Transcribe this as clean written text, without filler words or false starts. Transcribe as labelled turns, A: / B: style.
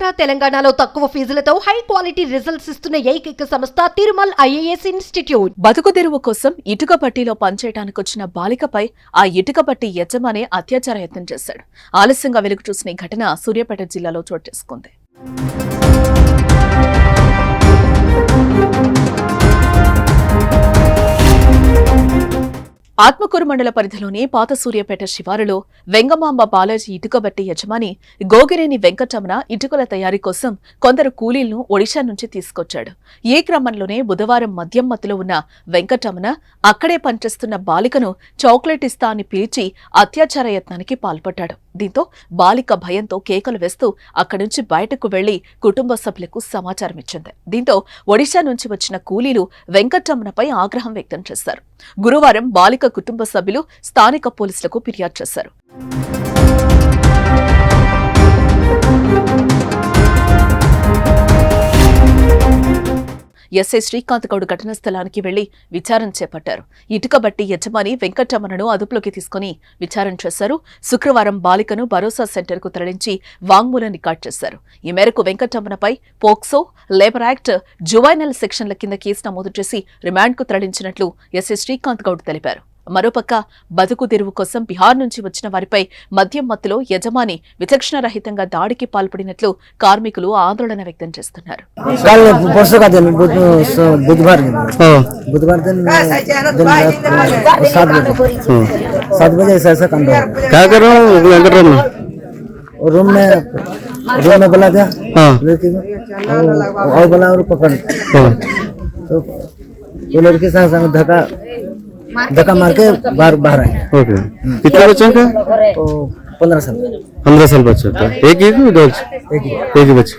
A: ఆంధ్ర తెలంగాణలో తక్కువ ఫీజులతో high quality results ఇస్తున్న ఏకైక సంస్థ తిరుమల్ ఐఏఎస్ ఇన్స్టిట్యూట్.
B: బతుకు తెరువు కోసం ఇటుక బట్టీలో పనిచేయడానికి వచ్చిన బాలికపై ఆ ఇటుక బట్టి యజమాని అత్యాచార యత్నం చేశాడు. ఆలస్యంగా వెలుగు చూసిన ఈ ఘటన సూర్యాపేట జిల్లాలో చోటు చేసుకుంది. ఆత్మకూరు మండల పరిధిలోని పాత సూర్యాపేట శివారులో వెంగమాంబ బాలాజీ ఇటుకబట్టి యజమాని గోగిరేని వెంకటరమణ ఇటుకల తయారీ కోసం కొందరు కూలీలను ఒడిశా నుంచి తీసుకొచ్చాడు. ఈ క్రమంలోనే బుధవారం మద్యం మత్తులో ఉన్న వెంకటరమణ అక్కడే పనిచేస్తున్న బాలికను చాక్లెట్ ఇస్తా అని పిలిచి అత్యాచార యత్నానికి పాల్పడ్డాడు. దీంతో బాలిక భయంతో కేకలు వేస్తూ అక్కడి నుంచి బయటకు వెళ్లి కుటుంబ సభ్యులకు సమాచారం ఇచ్చింది. దీంతో ఒడిశా నుంచి వచ్చిన కూలీలు వెంకటరమణపై ఆగ్రహం వ్యక్తం చేశారు. గురువారం బాలిక కుటుంబ సభ్యులు స్థానిక పోలీసులకు ఫిర్యాదు చేశారు. ఎస్ఐ శ్రీకాంత్ గౌడ్ ఘటనా స్థలానికి వెళ్లి విచారణ చేపట్టారు. ఇటుక బట్టి యజమాని వెంకటరమణను అదుపులోకి తీసుకుని విచారణ చేశారు. శుక్రవారం బాలికను భరోసా సెంటర్ కు తరలించి వాంగ్మూలం రికార్డు చేశారు. ఈ మేరకు వెంకటరమణపై పోక్సో, లేబర్ యాక్ట్, జువైనల్ సెక్షన్ల కింద కేసు నమోదు చేసి రిమాండ్కు తరలించినట్లు ఎస్ఐ శ్రీకాంత్ గౌడ్ తెలిపారు. మరోపక్క బతుకు తెరువు కోసం బిహార్ నుంచి వచ్చిన వారిపై మద్యం మత్తులో యజమాని విచక్షణ రహితంగా దాడికి పాల్పడినట్లు కార్మికులు ఆందోళన వ్యక్తం చేస్తున్నారు.
C: रूम में बोला था लड़की को और बोला और पकड़ तो वो लड़की संग धक्का मार के बाहर आए।
D: ओके, कितना बच्चा का?
C: 15 साल।
D: 15 साल बच्चा था। एक ही बच्चा।